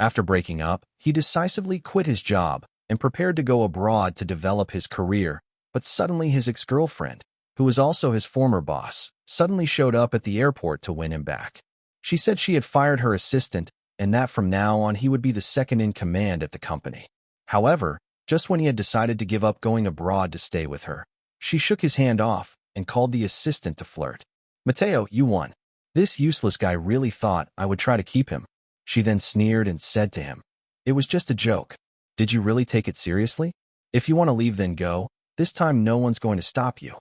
After breaking up, he decisively quit his job and prepared to go abroad to develop his career, but suddenly his ex-girlfriend, who was also his former boss, suddenly showed up at the airport to win him back. She said she had fired her assistant and that from now on he would be the second in command at the company. However, just when he had decided to give up going abroad to stay with her, she shook his hand off and called the assistant to flirt. "Mateo, you won. This useless guy really thought I would try to keep him." She then sneered and said to him, "It was just a joke. Did you really take it seriously? If you want to leave, then go. This time no one's going to stop you."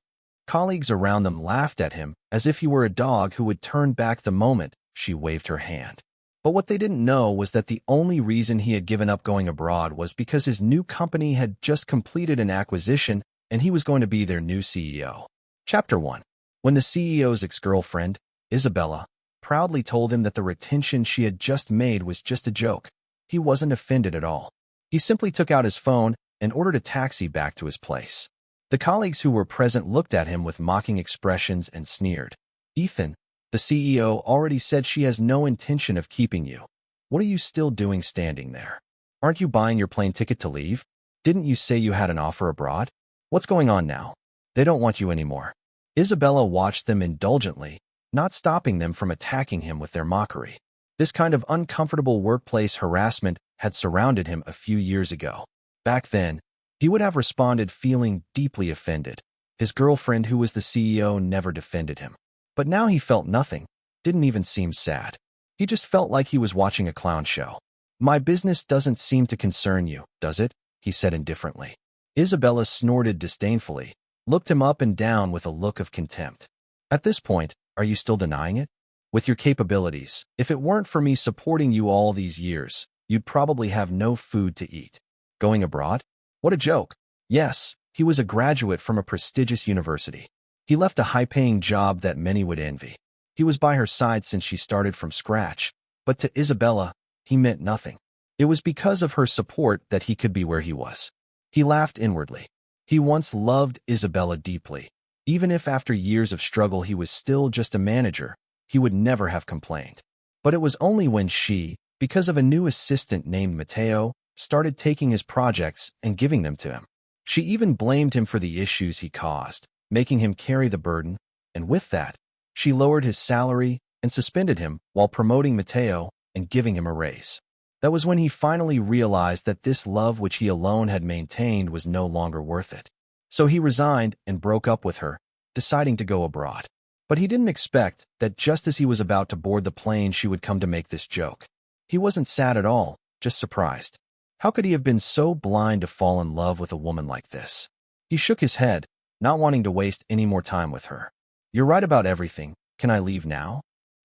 Colleagues around them laughed at him as if he were a dog who would turn back the moment she waved her hand. But what they didn't know was that the only reason he had given up going abroad was because his new company had just completed an acquisition and he was going to be their new CEO. Chapter 1. When the CEO's ex-girlfriend, Isabella, proudly told him that the retention she had just made was just a joke, he wasn't offended at all. He simply took out his phone and ordered a taxi back to his place. The colleagues who were present looked at him with mocking expressions and sneered. "Ethan, the CEO already said she has no intention of keeping you. What are you still doing standing there? Aren't you buying your plane ticket to leave? Didn't you say you had an offer abroad? What's going on now? They don't want you anymore." Isabella watched them indulgently, not stopping them from attacking him with their mockery. This kind of uncomfortable workplace harassment had surrounded him a few years ago. Back then, he would have responded feeling deeply offended. His girlfriend, who was the CEO, never defended him. But now he felt nothing, didn't even seem sad. He just felt like he was watching a clown show. "My business doesn't seem to concern you, does it?" he said indifferently. Isabella snorted disdainfully, looked him up and down with a look of contempt. "At this point, are you still denying it? With your capabilities, if it weren't for me supporting you all these years, you'd probably have no food to eat. Going abroad? What a joke." Yes, he was a graduate from a prestigious university. He left a high-paying job that many would envy. He was by her side since she started from scratch, but to Isabella, he meant nothing. It was because of her support that he could be where he was. He laughed inwardly. He once loved Isabella deeply. Even if after years of struggle he was still just a manager, he would never have complained. But it was only when she, because of a new assistant named Mateo, started taking his projects and giving them to him. She even blamed him for the issues he caused, making him carry the burden, and with that, she lowered his salary and suspended him while promoting Mateo and giving him a raise. That was when he finally realized that this love which he alone had maintained was no longer worth it. So he resigned and broke up with her, deciding to go abroad. But he didn't expect that just as he was about to board the plane she would come to make this joke. He wasn't sad at all, just surprised. How could he have been so blind to fall in love with a woman like this? He shook his head, not wanting to waste any more time with her. "You're right about everything. Can I leave now?"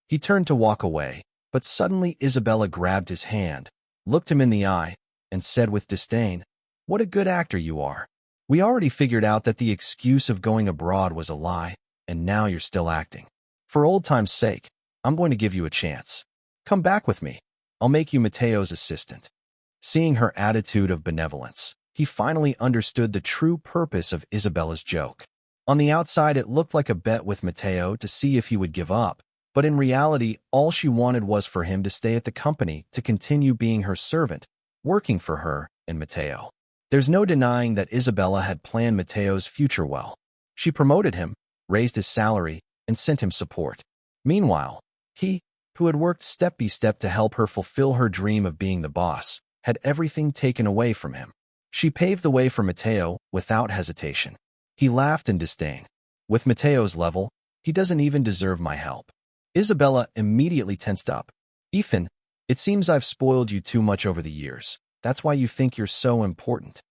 He turned to walk away, but suddenly Isabella grabbed his hand, looked him in the eye, and said with disdain, "What a good actor you are. We already figured out that the excuse of going abroad was a lie, and now you're still acting. For old time's sake, I'm going to give you a chance. Come back with me. I'll make you Mateo's assistant." Seeing her attitude of benevolence, he finally understood the true purpose of Isabella's joke. On the outside, it looked like a bet with Mateo to see if he would give up, but in reality, all she wanted was for him to stay at the company to continue being her servant, working for her and Mateo. There's no denying that Isabella had planned Mateo's future well. She promoted him, raised his salary, and sent him support. Meanwhile, he, who had worked step by step to help her fulfill her dream of being the boss, had everything taken away from him. She paved the way for Mateo without hesitation. He laughed in disdain. "With Mateo's level, he doesn't even deserve my help." Isabella immediately tensed up. "Ethan, it seems I've spoiled you too much over the years. That's why you think you're so important."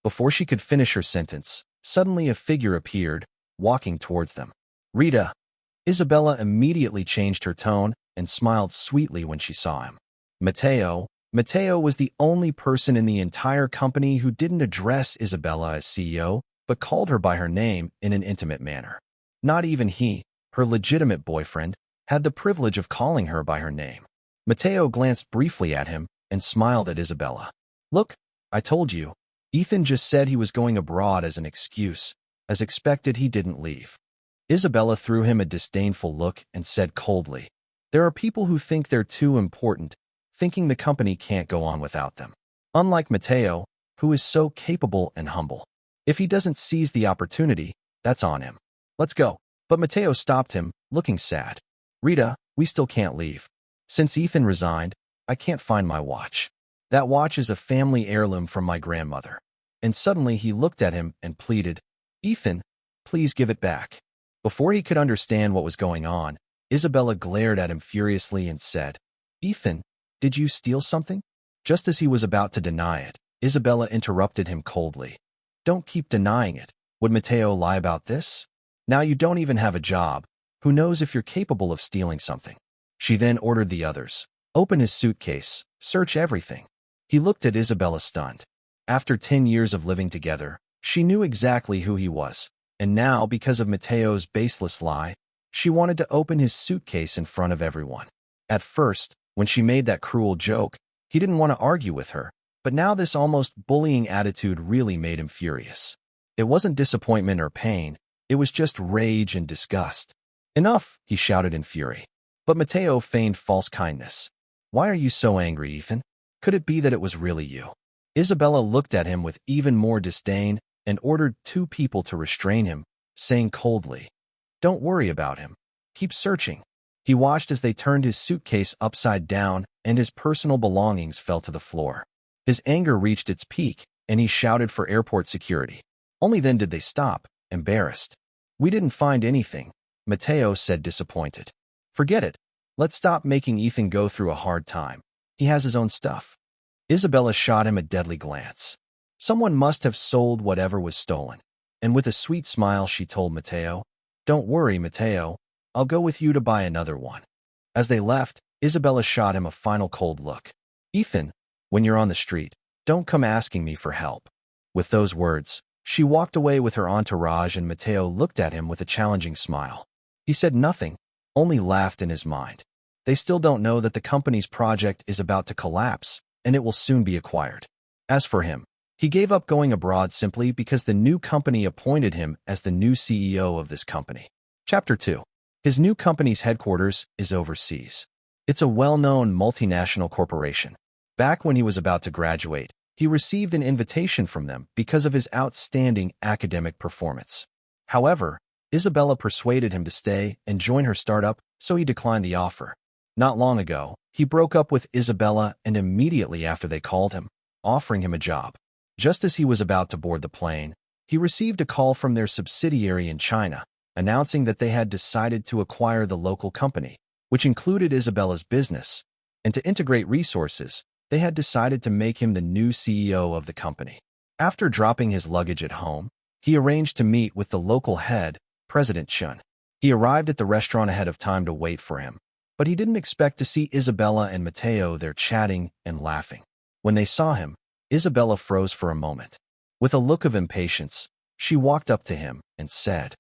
Before she could finish her sentence, suddenly a figure appeared, walking towards them. "Rita." Isabella immediately changed her tone and smiled sweetly when she saw him. Mateo was the only person in the entire company who didn't address Isabella as CEO, but called her by her name in an intimate manner. Not even he, her legitimate boyfriend, had the privilege of calling her by her name. Mateo glanced briefly at him and smiled at Isabella. "Look, I told you. Ethan just said he was going abroad as an excuse. As expected, he didn't leave." Isabella threw him a disdainful look and said coldly, "There are people who think they're too important, thinking the company can't go on without them. Unlike Mateo, who is so capable and humble. If he doesn't seize the opportunity, that's on him. Let's go. But Mateo stopped him, looking sad. Rita, we still can't leave. Since Ethan resigned, I can't find my watch. That watch is a family heirloom from my grandmother. And suddenly he looked at him and pleaded, Ethan, please give it back. Before he could understand what was going on, Isabella glared at him furiously and said, Ethan, did you steal something? Just as he was about to deny it, Isabella interrupted him coldly. Don't keep denying it. Would Mateo lie about this? Now you don't even have a job. Who knows if you're capable of stealing something? She then ordered the others. Open his suitcase. Search everything. He looked at Isabella stunned. After 10 years of living together, she knew exactly who he was. And now, because of Mateo's baseless lie, she wanted to open his suitcase in front of everyone. At first, when she made that cruel joke, he didn't want to argue with her, but now this almost bullying attitude really made him furious. It wasn't disappointment or pain, it was just rage and disgust. Enough, he shouted in fury. But Mateo feigned false kindness. Why are you so angry, Ethan? Could it be that it was really you? Isabella looked at him with even more disdain and ordered 2 people to restrain him, saying coldly, Don't worry about him. Keep searching. He watched as they turned his suitcase upside down and his personal belongings fell to the floor. His anger reached its peak, and he shouted for airport security. Only then did they stop, embarrassed. We didn't find anything, Mateo said disappointed. Forget it. Let's stop making Ethan go through a hard time. He has his own stuff. Isabella shot him a deadly glance. Someone must have sold whatever was stolen. And with a sweet smile she told Mateo, Don't worry, Mateo. I'll go with you to buy another one. As they left, Isabella shot him a final cold look. Ethan, when you're on the street, don't come asking me for help. With those words, she walked away with her entourage and Mateo looked at him with a challenging smile. He said nothing, only laughed in his mind. They still don't know that the company's project is about to collapse, and it will soon be acquired. As for him, he gave up going abroad simply because the new company appointed him as the new CEO of this company. Chapter 2. His new company's headquarters is overseas. It's a well-known multinational corporation. Back when he was about to graduate, he received an invitation from them because of his outstanding academic performance. However, Isabella persuaded him to stay and join her startup, so he declined the offer. Not long ago, he broke up with Isabella and immediately after they called him, offering him a job. Just as he was about to board the plane, he received a call from their subsidiary in China, announcing that they had decided to acquire the local company, which included Isabella's business, and to integrate resources, they had decided to make him the new CEO of the company. After dropping his luggage at home, he arranged to meet with the local head, President Chun. He arrived at the restaurant ahead of time to wait for him, but he didn't expect to see Isabella and Mateo there chatting and laughing. When they saw him, Isabella froze for a moment. With a look of impatience, she walked up to him and said,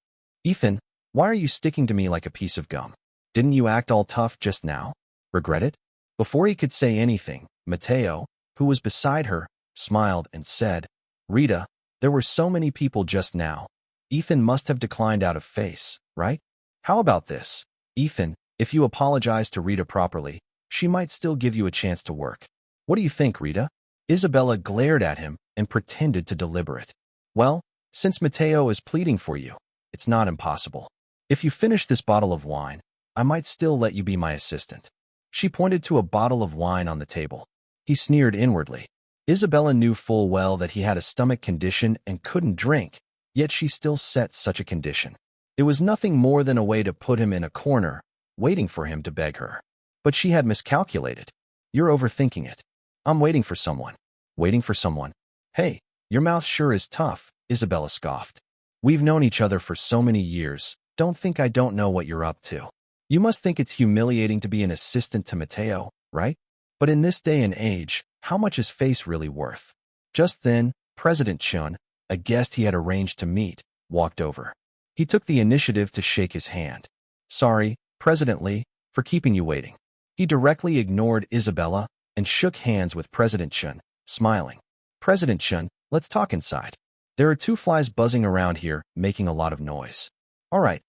Ethan, why are you sticking to me like a piece of gum? Didn't you act all tough just now? Regret it? Before he could say anything, Mateo, who was beside her, smiled and said, Rita, there were so many people just now. Ethan must have declined out of face, right? How about this? Ethan, if you apologize to Rita properly, she might still give you a chance to work. What do you think, Rita? Isabella glared at him and pretended to deliberate. Well, since Mateo is pleading for you, it's not impossible. If you finish this bottle of wine, I might still let you be my assistant. She pointed to a bottle of wine on the table. He sneered inwardly. Isabella knew full well that he had a stomach condition and couldn't drink, yet she still set such a condition. It was nothing more than a way to put him in a corner, waiting for him to beg her. But she had miscalculated. You're overthinking it. I'm waiting for someone. Waiting for someone? Hey, your mouth sure is tough, Isabella scoffed. We've known each other for so many years. Don't think I don't know what you're up to. You must think it's humiliating to be an assistant to Mateo, right? But in this day and age, how much is face really worth? Just then, President Chun, a guest he had arranged to meet, walked over. He took the initiative to shake his hand. Sorry, President Lee, for keeping you waiting. He directly ignored Isabella and shook hands with President Chun, smiling. President Chun, let's talk inside. There are 2 flies buzzing around here, making a lot of noise. All right,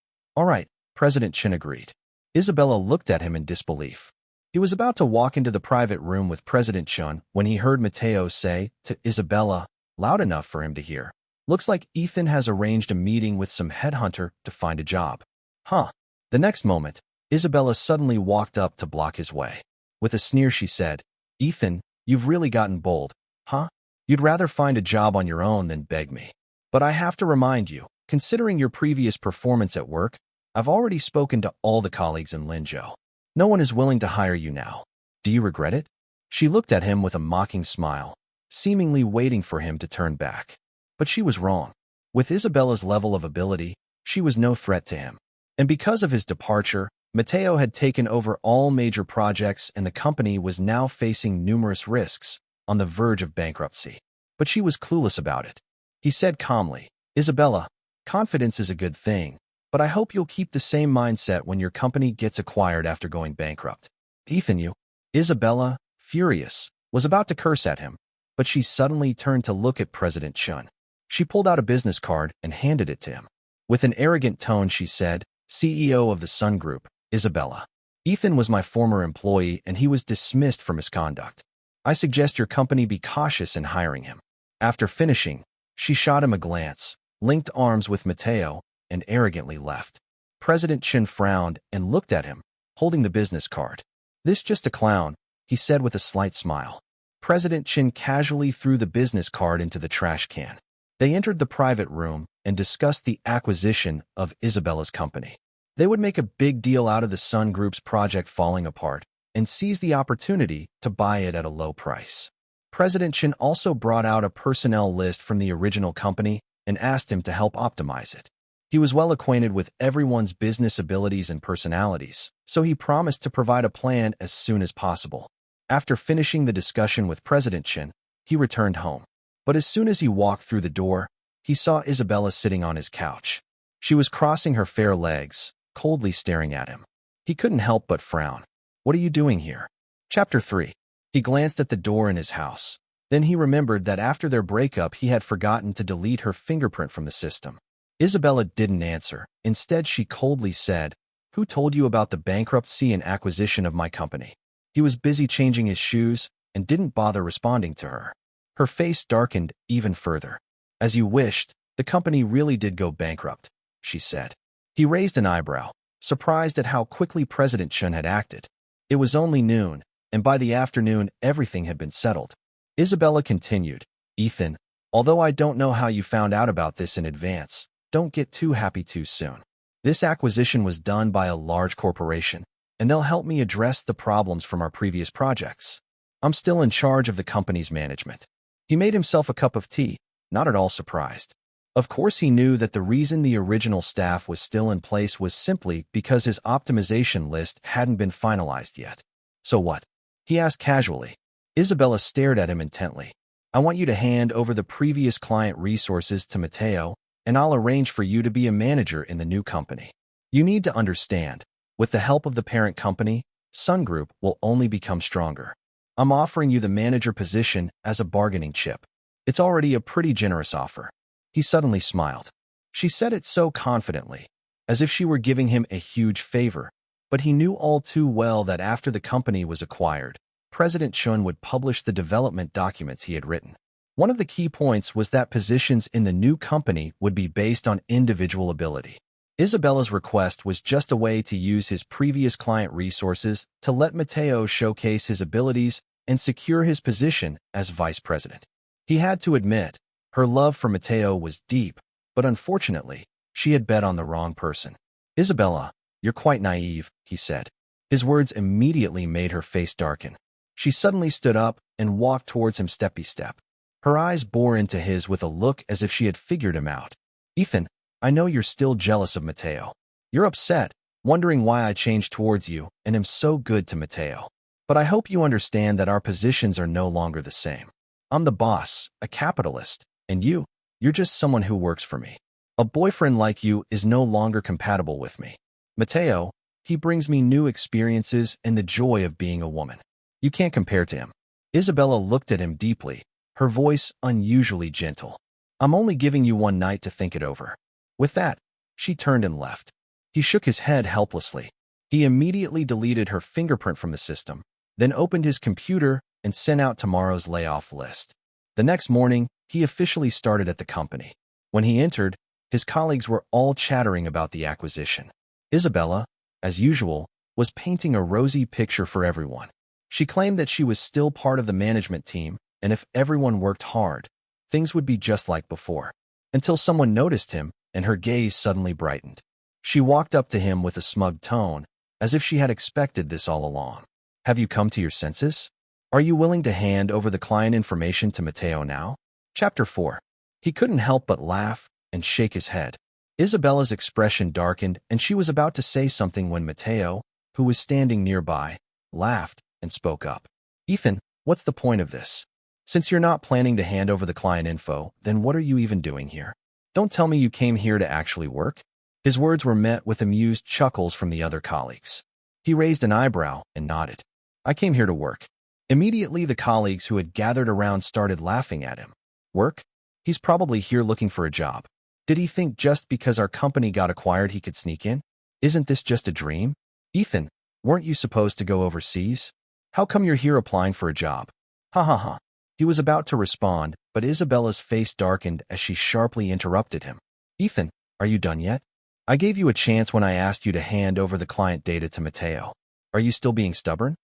President Chun agreed. Isabella looked at him in disbelief. He was about to walk into the private room with President Chun when he heard Mateo say to Isabella, loud enough for him to hear, "Looks like Ethan has arranged a meeting with some headhunter to find a job." Huh. The next moment, Isabella suddenly walked up to block his way. With a sneer she said, "Ethan, you've really gotten bold, huh? You'd rather find a job on your own than beg me. But I have to remind you, considering your previous performance at work, I've already spoken to all the colleagues in Linzhou. No one is willing to hire you now. Do you regret it?" She looked at him with a mocking smile, seemingly waiting for him to turn back. But she was wrong. With Isabella's level of ability, she was no threat to him. And because of his departure, Mateo had taken over all major projects and the company was now facing numerous risks, on the verge of bankruptcy. But she was clueless about it. He said calmly, "Isabella, confidence is a good thing, but I hope you'll keep the same mindset when your company gets acquired after going bankrupt." "Ethan, you..." Isabella, furious, was about to curse at him, but she suddenly turned to look at President Chun. She pulled out a business card and handed it to him. With an arrogant tone, she said, "CEO of the Sun Group, Isabella. Ethan was my former employee and he was dismissed for misconduct. I suggest your company be cautious in hiring him." After finishing, she shot him a glance, linked arms with Mateo, and arrogantly left. President Chin frowned and looked at him, holding the business card. "This just a clown," he said with a slight smile. President Chin casually threw the business card into the trash can. They entered the private room and discussed the acquisition of Isabella's company. They would make a big deal out of the Sun Group's project falling apart and seize the opportunity to buy it at a low price. President Chin also brought out a personnel list from the original company and asked him to help optimize it. He was well acquainted with everyone's business abilities and personalities, so he promised to provide a plan as soon as possible. After finishing the discussion with President Chin, he returned home. But as soon as he walked through the door, he saw Isabella sitting on his couch. She was crossing her fair legs, coldly staring at him. He couldn't help but frown. "What are you doing here?" Chapter 3. He glanced at the door in his house. Then he remembered that after their breakup he had forgotten to delete her fingerprint from the system. Isabella didn't answer. Instead, she coldly said, "Who told you about the bankruptcy and acquisition of my company?" He was busy changing his shoes and didn't bother responding to her. Her face darkened even further. "As you wished, the company really did go bankrupt," she said. He raised an eyebrow, surprised at how quickly President Chun had acted. It was only noon, and by the afternoon everything had been settled. Isabella continued, "Ethan, although I don't know how you found out about this in advance, don't get too happy too soon. This acquisition was done by a large corporation, and they'll help me address the problems from our previous projects. I'm still in charge of the company's management." He made himself a cup of tea, not at all surprised. Of course he knew that the reason the original staff was still in place was simply because his optimization list hadn't been finalized yet. "So what?" he asked casually. Isabella stared at him intently. "I want you to hand over the previous client resources to Mateo, and I'll arrange for you to be a manager in the new company. You need to understand, with the help of the parent company, Sun Group will only become stronger. I'm offering you the manager position as a bargaining chip. It's already a pretty generous offer." He suddenly smiled. She said it so confidently, as if she were giving him a huge favor, but he knew all too well that after the company was acquired, President Chun would publish the development documents he had written. One of the key points was that positions in the new company would be based on individual ability. Isabella's request was just a way to use his previous client resources to let Mateo showcase his abilities and secure his position as vice president. He had to admit, her love for Mateo was deep, but unfortunately, she had bet on the wrong person. "Isabella, you're quite naive," he said. His words immediately made her face darken. She suddenly stood up and walked towards him step by step. Her eyes bore into his with a look as if she had figured him out. "Ethan, I know you're still jealous of Mateo. You're upset, wondering why I changed towards you and am so good to Mateo. But I hope you understand that our positions are no longer the same. I'm the boss, a capitalist, and you're just someone who works for me. A boyfriend like you is no longer compatible with me. Mateo, he brings me new experiences and the joy of being a woman. You can't compare to him." Isabella looked at him deeply, her voice unusually gentle. "I'm only giving you one night to think it over." With that, she turned and left. He shook his head helplessly. He immediately deleted her fingerprint from the system, then opened his computer and sent out tomorrow's layoff list. The next morning, he officially started at the company. When he entered, his colleagues were all chattering about the acquisition. Isabella, as usual, was painting a rosy picture for everyone. She claimed that she was still part of the management team, and if everyone worked hard, things would be just like before. Until someone noticed him, and her gaze suddenly brightened. She walked up to him with a smug tone, as if she had expected this all along. "Have you come to your senses? Are you willing to hand over the client information to Mateo now?" Chapter 4. He couldn't help but laugh and shake his head. Isabella's expression darkened, and she was about to say something when Mateo, who was standing nearby, laughed and spoke up. "Ethan, what's the point of this? Since you're not planning to hand over the client info, then what are you even doing here? Don't tell me you came here to actually work." His words were met with amused chuckles from the other colleagues. He raised an eyebrow and nodded. "I came here to work." Immediately, the colleagues who had gathered around started laughing at him. "Work? He's probably here looking for a job. Did he think just because our company got acquired he could sneak in? Isn't this just a dream? Ethan, weren't you supposed to go overseas? How come you're here applying for a job? Ha ha ha." He was about to respond, but Isabella's face darkened as she sharply interrupted him. "Ethan, are you done yet? I gave you a chance when I asked you to hand over the client data to Mateo. Are you still being stubborn?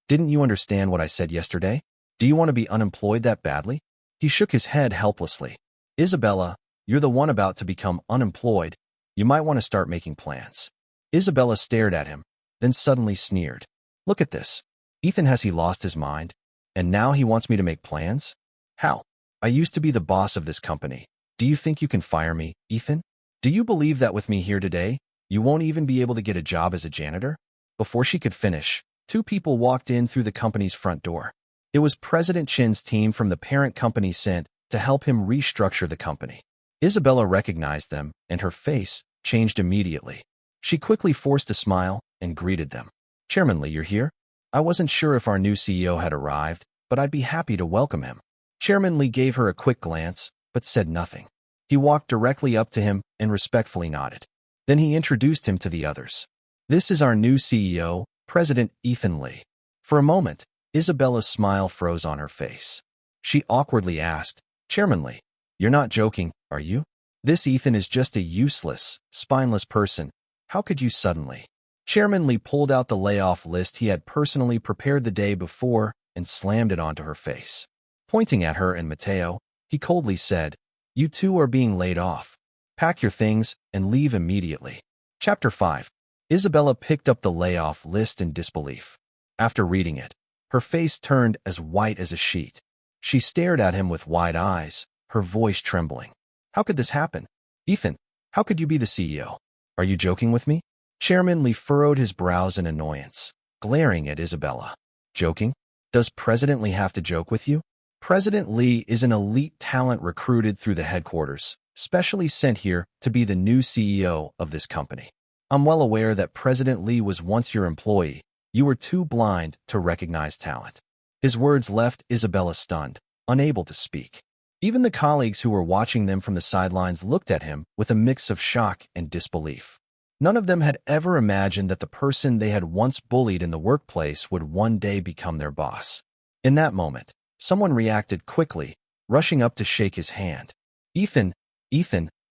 Didn't you understand what I said yesterday? Do you want to be unemployed that badly?" He shook his head helplessly. "Isabella, you're the one about to become unemployed. You might want to start making plans." Isabella stared at him, then suddenly sneered. "Look at this. Ethan, has he lost his mind? And now he wants me to make plans? How? I used to be the boss of this company. Do you think you can fire me, Ethan? Do you believe that with me here today, you won't even be able to get a job as a janitor?" Before she could finish, two people walked in through the company's front door. It was President Chin's team from the parent company sent to help him restructure the company. Isabella recognized them, and her face changed immediately. She quickly forced a smile and greeted them. "Chairman Lee, you're here? I wasn't sure if our new CEO had arrived, but I'd be happy to welcome him." Chairman Lee gave her a quick glance, but said nothing. He walked directly up to him and respectfully nodded. Then he introduced him to the others. "This is our new CEO, President Ethan Lee." For a moment, Isabella's smile froze on her face. She awkwardly asked, "Chairman Lee, you're not joking, are you? This Ethan is just a useless, spineless person. How could you suddenly?" Chairman Lee pulled out the layoff list he had personally prepared the day before and slammed it onto her face. Pointing at her and Mateo, he coldly said, "You two are being laid off. Pack your things and leave immediately." Chapter 5. Isabella picked up the layoff list in disbelief. After reading it, her face turned as white as a sheet. She stared at him with wide eyes, her voice trembling. "How could this happen? Ethan, how could you be the CEO? Are you joking with me?" Chairman Lee furrowed his brows in annoyance, glaring at Isabella. "Joking? Does President Lee have to joke with you? President Lee is an elite talent recruited through the headquarters, specially sent here to be the new CEO of this company. I'm well aware that President Lee was once your employee. You were too blind to recognize talent." His words left Isabella stunned, unable to speak. Even the colleagues who were watching them from the sidelines looked at him with a mix of shock and disbelief. None of them had ever imagined that the person they had once bullied in the workplace would one day become their boss. In that moment, someone reacted quickly, rushing up to shake his hand. Ethan,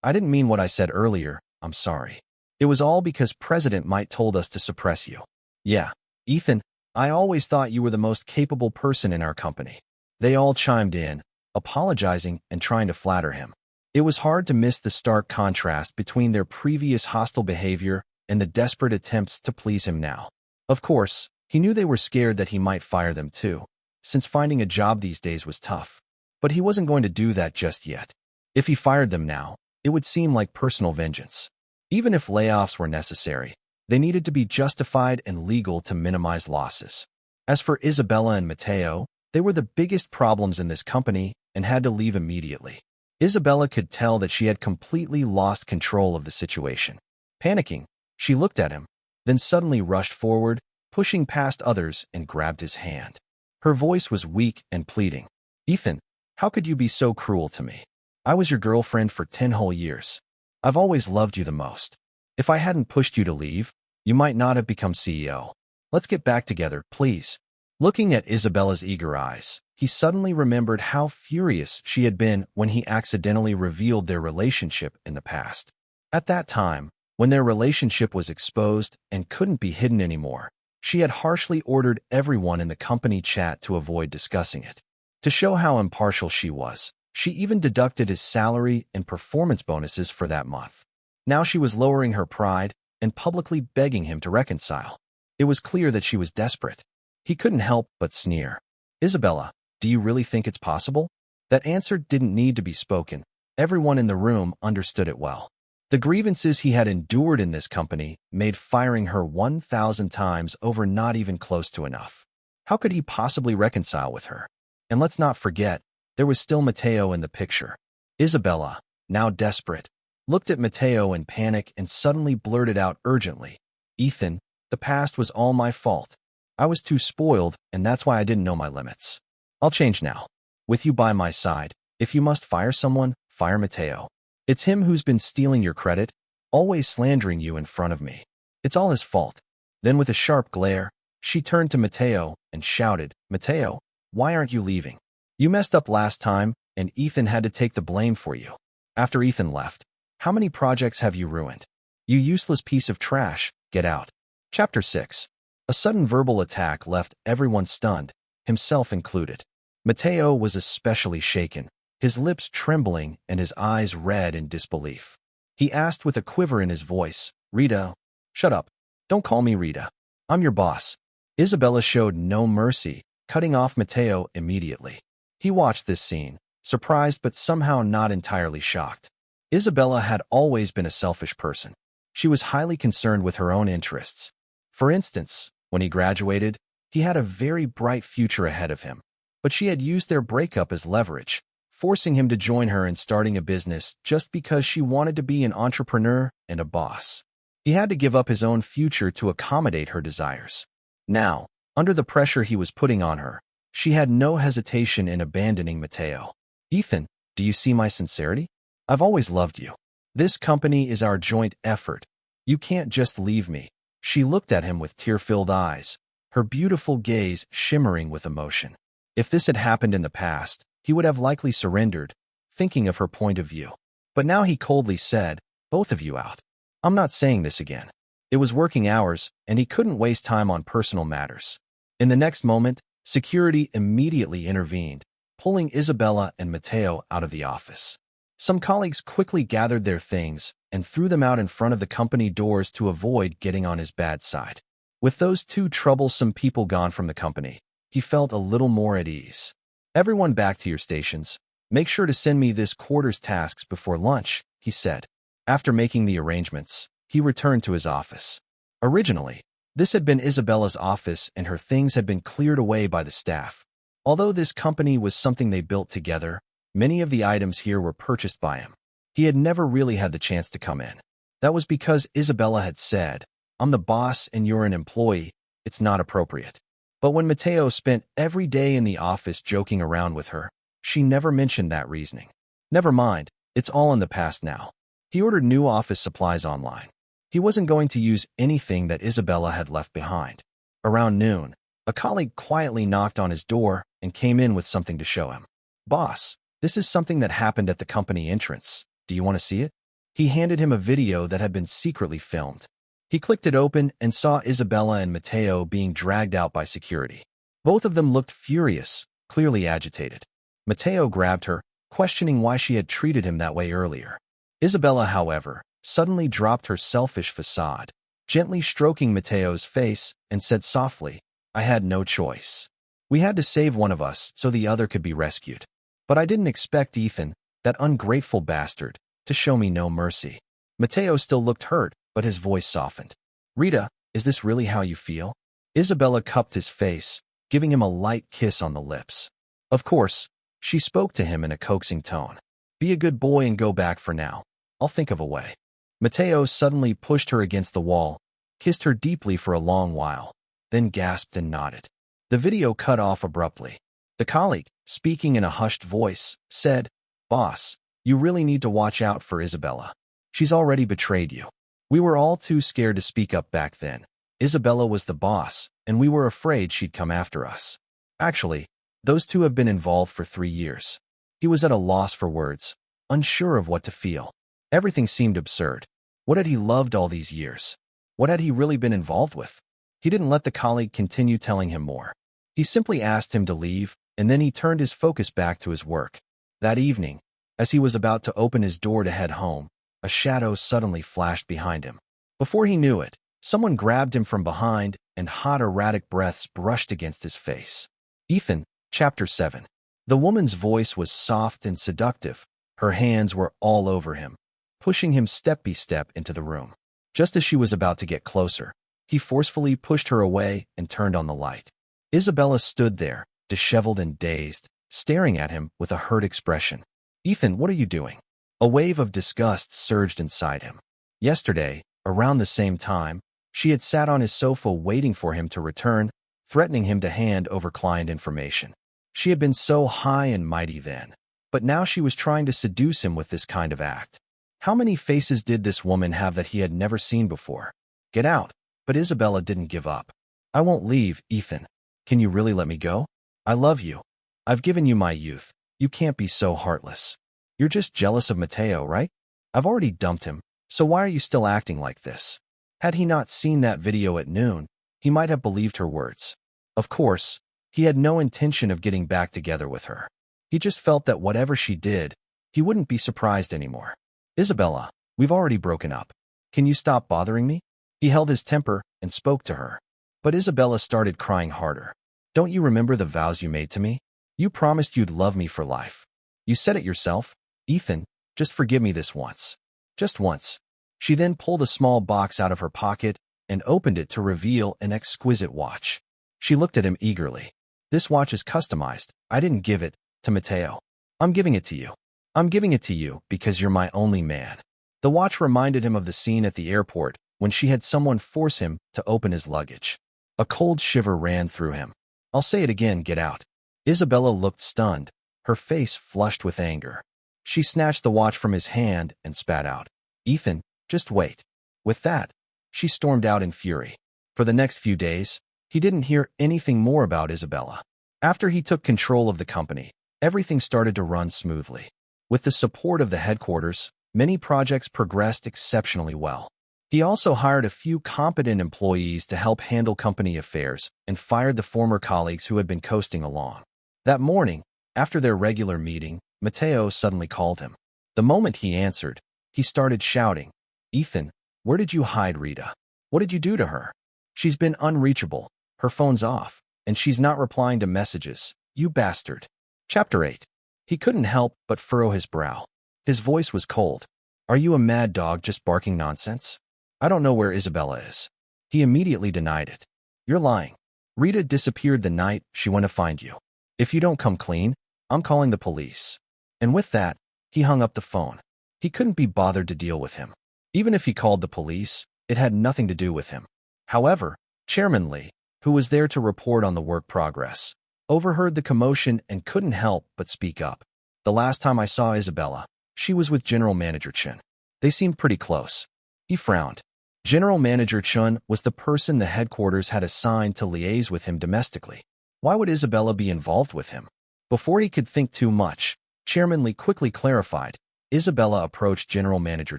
I didn't mean what I said earlier, I'm sorry. It was all because President Mike told us to suppress you." "Yeah, Ethan, I always thought you were the most capable person in our company." They all chimed in, apologizing and trying to flatter him. It was hard to miss the stark contrast between their previous hostile behavior and the desperate attempts to please him now. Of course, he knew they were scared that he might fire them too, since finding a job these days was tough. But he wasn't going to do that just yet. If he fired them now, it would seem like personal vengeance. Even if layoffs were necessary, they needed to be justified and legal to minimize losses. As for Isabella and Mateo, they were the biggest problems in this company and had to leave immediately. Isabella could tell that she had completely lost control of the situation. Panicking, she looked at him, then suddenly rushed forward, pushing past others and grabbed his hand. Her voice was weak and pleading. "Ethan, how could you be so cruel to me? I was your girlfriend for 10 whole years. I've always loved you the most. If I hadn't pushed you to leave, You might not have become CEO. Let's get back together, please. Looking at Isabella's eager eyes, he suddenly remembered how furious she had been when he accidentally revealed their relationship in the past. At that time, when their relationship was exposed and couldn't be hidden anymore, she had harshly ordered everyone in the company chat to avoid discussing it. To show how impartial she was, she even deducted his salary and performance bonuses for that month. Now she was lowering her pride and publicly begging him to reconcile. It was clear that she was desperate. He couldn't help but sneer. Isabella, do you really think it's possible? That answer didn't need to be spoken. Everyone in the room understood it well. The grievances he had endured in this company made firing her 1,000 times over not even close to enough. How could he possibly reconcile with her? And let's not forget, there was still Matteo in the picture. Isabella, now desperate, looked at Matteo in panic and suddenly blurted out urgently, Ethan, the past was all my fault. I was too spoiled, and that's why I didn't know my limits. I'll change now. With you by my side, if you must fire someone, fire Matteo. It's him who's been stealing your credit, always slandering you in front of me. It's all his fault. Then with a sharp glare, she turned to Matteo and shouted, Matteo, why aren't you leaving? You messed up last time, and Ethan had to take the blame for you. After Ethan left, how many projects have you ruined? You useless piece of trash, get out. Chapter 6. A sudden verbal attack left everyone stunned, himself included. Matteo was especially shaken, his lips trembling and his eyes red in disbelief. He asked with a quiver in his voice, Rita, shut up. Don't call me Rita. I'm your boss. Isabella showed no mercy, cutting off Matteo immediately. He watched this scene, surprised but somehow not entirely shocked. Isabella had always been a selfish person. She was highly concerned with her own interests. For instance, when he graduated, he had a very bright future ahead of him. But she had used their breakup as leverage, forcing him to join her in starting a business just because she wanted to be an entrepreneur and a boss. He had to give up his own future to accommodate her desires. Now, under the pressure he was putting on her, she had no hesitation in abandoning Matteo. Ethan, do you see my sincerity? I've always loved you. This company is our joint effort. You can't just leave me. She looked at him with tear-filled eyes, her beautiful gaze shimmering with emotion. If this had happened in the past, he would have likely surrendered, thinking of her point of view. But now he coldly said, both of you out. I'm not saying this again. It was working hours, and he couldn't waste time on personal matters. In the next moment, security immediately intervened, pulling Isabella and Matteo out of the office. Some colleagues quickly gathered their things and threw them out in front of the company doors to avoid getting on his bad side. With those two troublesome people gone from the company, he felt a little more at ease. Everyone back to your stations. Make sure to send me this quarter's tasks before lunch, he said. After making the arrangements, he returned to his office. Originally, this had been Isabella's office and her things had been cleared away by the staff. Although this company was something they built together, many of the items here were purchased by him. He had never really had the chance to come in. That was because Isabella had said, I'm the boss and you're an employee, it's not appropriate. But when Matteo spent every day in the office joking around with her, she never mentioned that reasoning. Never mind, it's all in the past now. He ordered new office supplies online. He wasn't going to use anything that Isabella had left behind. Around noon, a colleague quietly knocked on his door and came in with something to show him. Boss, this is something that happened at the company entrance. Do you want to see it? He handed him a video that had been secretly filmed. He clicked it open and saw Isabella and Matteo being dragged out by security. Both of them looked furious, clearly agitated. Matteo grabbed her, questioning why she had treated him that way earlier. Isabella, however, suddenly dropped her selfish facade, gently stroking Matteo's face, and said softly, I had no choice. We had to save one of us so the other could be rescued. But I didn't expect Ethan, that ungrateful bastard, to show me no mercy. Matteo still looked hurt, but his voice softened. Rita, is this really how you feel? Isabella cupped his face, giving him a light kiss on the lips. Of course, she spoke to him in a coaxing tone. Be a good boy and go back for now. I'll think of a way. Matteo suddenly pushed her against the wall, kissed her deeply for a long while, then gasped and nodded. The video cut off abruptly. The colleague, speaking in a hushed voice, said, Boss, you really need to watch out for Isabella. She's already betrayed you. We were all too scared to speak up back then. Isabella was the boss, and we were afraid she'd come after us. Actually, those two have been involved for 3 years. He was at a loss for words, unsure of what to feel. Everything seemed absurd. What had he loved all these years? What had he really been involved with? He didn't let the colleague continue telling him more. He simply asked him to leave, and then he turned his focus back to his work. That evening, as he was about to open his door to head home, a shadow suddenly flashed behind him. Before he knew it, someone grabbed him from behind, and hot, erratic breaths brushed against his face. Ethan, Chapter 7. The woman's voice was soft and seductive. Her hands were all over him, pushing him step by step into the room. Just as she was about to get closer, he forcefully pushed her away and turned on the light. Isabella stood there, disheveled and dazed, staring at him with a hurt expression. "Ethan, what are you doing?" A wave of disgust surged inside him. Yesterday, around the same time, she had sat on his sofa waiting for him to return, threatening him to hand over client information. She had been so high and mighty then, but now she was trying to seduce him with this kind of act. How many faces did this woman have that he had never seen before? "Get out." But Isabella didn't give up. "I won't leave, Ethan. Can you really let me go? I love you. I've given you my youth. You can't be so heartless. You're just jealous of Mateo, right? I've already dumped him, so why are you still acting like this?" Had he not seen that video at noon, he might have believed her words. Of course, he had no intention of getting back together with her. He just felt that whatever she did, he wouldn't be surprised anymore. "Isabella, we've already broken up. Can you stop bothering me?" He held his temper and spoke to her. But Isabella started crying harder. "Don't you remember the vows you made to me? You promised you'd love me for life. You said it yourself. Ethan, just forgive me this once. Just once." She then pulled a small box out of her pocket and opened it to reveal an exquisite watch. She looked at him eagerly. "This watch is customized. I didn't give it to Mateo. I'm giving it to you. I'm giving it to you because you're my only man." The watch reminded him of the scene at the airport when she had someone force him to open his luggage. A cold shiver ran through him. "I'll say it again, get out." Isabella looked stunned, her face flushed with anger. She snatched the watch from his hand and spat out. "Ethan, just wait." With that, she stormed out in fury. For the next few days, he didn't hear anything more about Isabella. After he took control of the company, everything started to run smoothly. With the support of the headquarters, many projects progressed exceptionally well. He also hired a few competent employees to help handle company affairs and fired the former colleagues who had been coasting along. That morning, after their regular meeting, Mateo suddenly called him. The moment he answered, he started shouting, "Ethan, where did you hide Rita? What did you do to her? She's been unreachable, her phone's off, and she's not replying to messages, you bastard." Chapter 8. He couldn't help but furrow his brow. His voice was cold. "Are you a mad dog just barking nonsense? I don't know where Isabella is." He immediately denied it. "You're lying. Rita disappeared the night she went to find you. If you don't come clean, I'm calling the police." And with that, he hung up the phone. He couldn't be bothered to deal with him. Even if he called the police, it had nothing to do with him. However, Chairman Lee, who was there to report on the work progress, overheard the commotion and couldn't help but speak up. "The last time I saw Isabella, she was with General Manager Chun. They seemed pretty close." He frowned. General Manager Chun was the person the headquarters had assigned to liaise with him domestically. Why would Isabella be involved with him? Before he could think too much, Chairman Lee quickly clarified. Isabella approached General Manager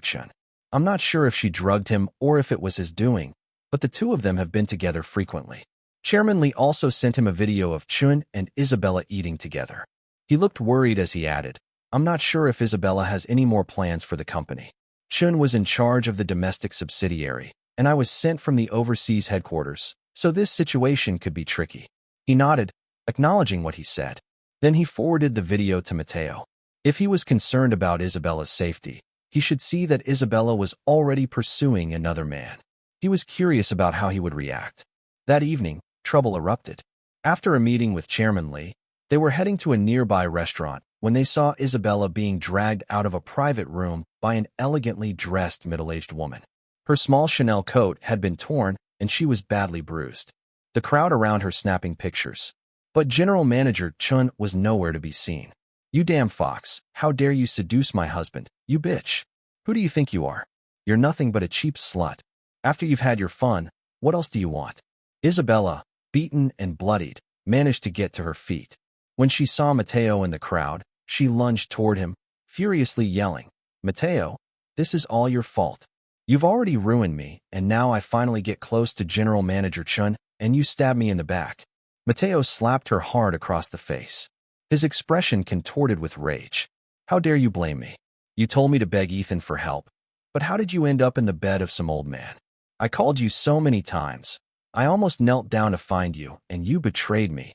Chun. "I'm not sure if she drugged him or if it was his doing, but the two of them have been together frequently." Chairman Lee also sent him a video of Chun and Isabella eating together. He looked worried as he added, "I'm not sure if Isabella has any more plans for the company. Chun was in charge of the domestic subsidiary, and I was sent from the overseas headquarters, so this situation could be tricky." He nodded, acknowledging what he said. Then he forwarded the video to Mateo. If he was concerned about Isabella's safety, he should see that Isabella was already pursuing another man. He was curious about how he would react. That evening, trouble erupted. After a meeting with Chairman Lee, they were heading to a nearby restaurant when they saw Isabella being dragged out of a private room by an elegantly dressed middle-aged woman. Her small Chanel coat had been torn, and she was badly bruised. The crowd around her snapping pictures. But General Manager Chun was nowhere to be seen. "You damn fox, how dare you seduce my husband, you bitch. Who do you think you are? You're nothing but a cheap slut. After you've had your fun, what else do you want? Isabella, beaten and bloodied, managed to get to her feet. When she saw Mateo in the crowd, she lunged toward him, furiously yelling, "Mateo, this is all your fault. You've already ruined me, and now I finally get close to General Manager Chun, and you stab me in the back." Mateo slapped her hard across the face. His expression contorted with rage. "How dare you blame me? You told me to beg Ethan for help. But how did you end up in the bed of some old man? I called you so many times. I almost knelt down to find you, and you betrayed me.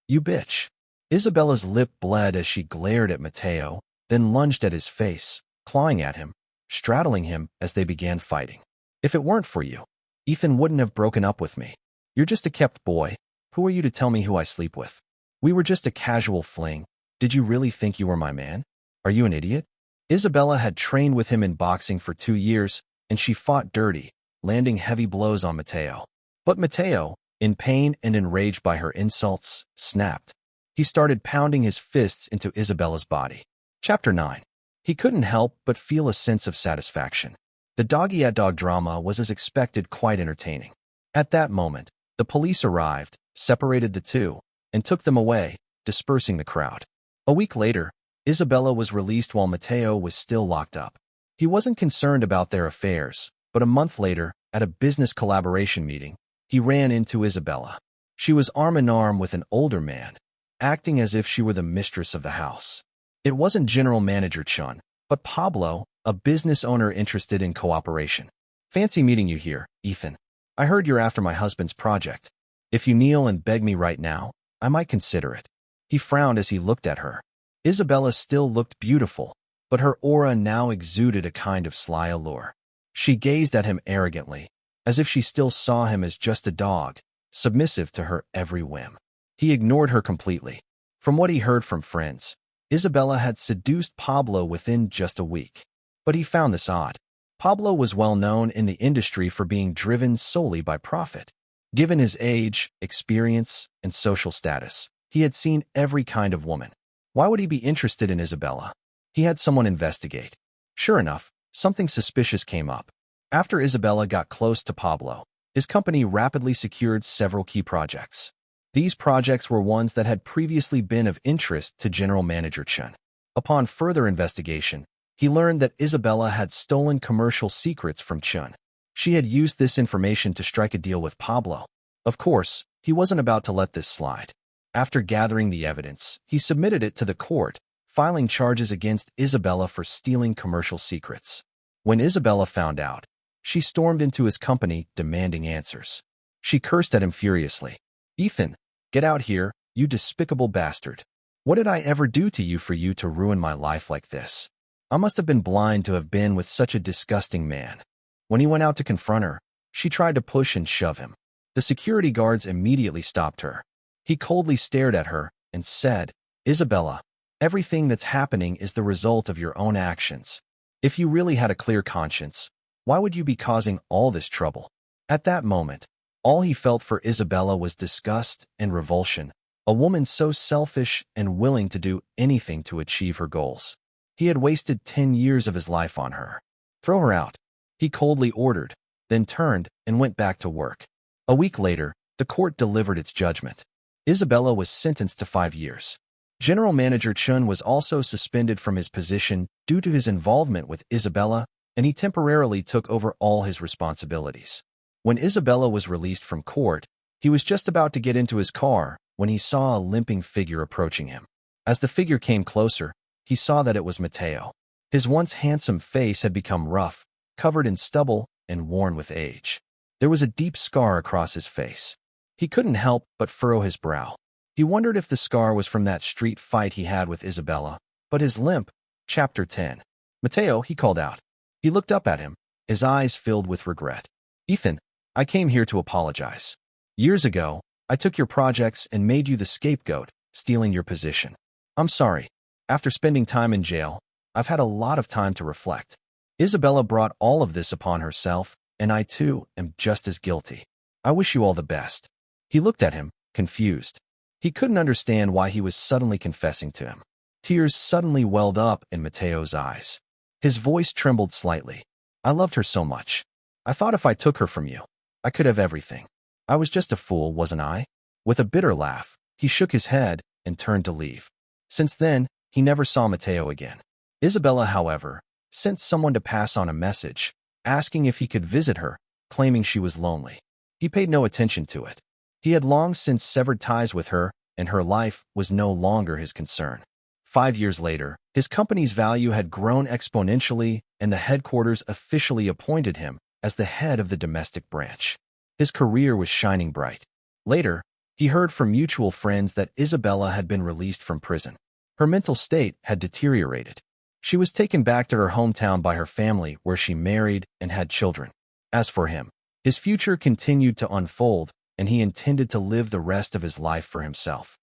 You bitch." Isabella's lip bled as she glared at Mateo, then lunged at his face, clawing at him, straddling him as they began fighting. "If it weren't for you, Ethan wouldn't have broken up with me. You're just a kept boy. Who are you to tell me who I sleep with? We were just a casual fling. Did you really think you were my man? Are you an idiot?" Isabella had trained with him in boxing for 2 years, and she fought dirty, landing heavy blows on Mateo. But Mateo, in pain and enraged by her insults, snapped. He started pounding his fists into Isabella's body. Chapter 9. He couldn't help but feel a sense of satisfaction. The dog-eat-dog drama was, as expected, quite entertaining. At that moment, the police arrived, separated the two, and took them away, dispersing the crowd. A week later, Isabella was released while Mateo was still locked up. He wasn't concerned about their affairs, but a month later, at a business collaboration meeting, he ran into Isabella. She was arm in arm with an older man, acting as if she were the mistress of the house. It wasn't General Manager Chun, but Pablo, a business owner interested in cooperation. "Fancy meeting you here, Ethan. I heard you're after my husband's project. If you kneel and beg me right now, I might consider it." He frowned as he looked at her. Isabella still looked beautiful, but her aura now exuded a kind of sly allure. She gazed at him arrogantly, as if she still saw him as just a dog, submissive to her every whim. He ignored her completely. From what he heard from friends, Isabella had seduced Pablo within just a week. But he found this odd. Pablo was well known in the industry for being driven solely by profit. Given his age, experience, and social status, he had seen every kind of woman. Why would he be interested in Isabella? He had someone investigate. Sure enough, something suspicious came up. After Isabella got close to Pablo, his company rapidly secured several key projects. These projects were ones that had previously been of interest to General Manager Chun. Upon further investigation, he learned that Isabella had stolen commercial secrets from Chun. She had used this information to strike a deal with Pablo. Of course, he wasn't about to let this slide. After gathering the evidence, he submitted it to the court, filing charges against Isabella for stealing commercial secrets. When Isabella found out, she stormed into his company demanding answers. She cursed at him furiously. "Ethan, get out here, you despicable bastard. What did I ever do to you for you to ruin my life like this? I must have been blind to have been with such a disgusting man." When he went out to confront her, she tried to push and shove him. The security guards immediately stopped her. He coldly stared at her and said, "Isabella, everything that's happening is the result of your own actions. If you really had a clear conscience, why would you be causing all this trouble?" At that moment, all he felt for Isabella was disgust and revulsion, a woman so selfish and willing to do anything to achieve her goals. He had wasted 10 years of his life on her. "Throw her out," he coldly ordered, then turned and went back to work. A week later, the court delivered its judgment. Isabella was sentenced to 5 years. General Manager Chun was also suspended from his position due to his involvement with Isabella, and he temporarily took over all his responsibilities. When Isabella was released from court, he was just about to get into his car when he saw a limping figure approaching him. As the figure came closer, he saw that it was Mateo. His once handsome face had become rough, covered in stubble, and worn with age. There was a deep scar across his face. He couldn't help but furrow his brow. He wondered if the scar was from that street fight he had with Isabella, but his limp. Chapter 10. "Mateo," he called out. He looked up at him, his eyes filled with regret. "Ethan, I came here to apologize. Years ago, I took your projects and made you the scapegoat, stealing your position. I'm sorry. After spending time in jail, I've had a lot of time to reflect. Isabella brought all of this upon herself, and I too am just as guilty. I wish you all the best." He looked at him, confused. He couldn't understand why he was suddenly confessing to him. Tears suddenly welled up in Mateo's eyes. His voice trembled slightly. I loved her so much. I thought if I took her from you, I could have everything. I was just a fool, wasn't I?" With a bitter laugh, he shook his head and turned to leave. Since then, he never saw Matteo again. Isabella, however, sent someone to pass on a message, asking if he could visit her, claiming she was lonely. He paid no attention to it. He had long since severed ties with her, and her life was no longer his concern. 5 years later, his company's value had grown exponentially, and the headquarters officially appointed him as the head of the domestic branch. His career was shining bright. Later, he heard from mutual friends that Isabella had been released from prison. Her mental state had deteriorated. She was taken back to her hometown by her family, where she married and had children. As for him, his future continued to unfold, and he intended to live the rest of his life for himself.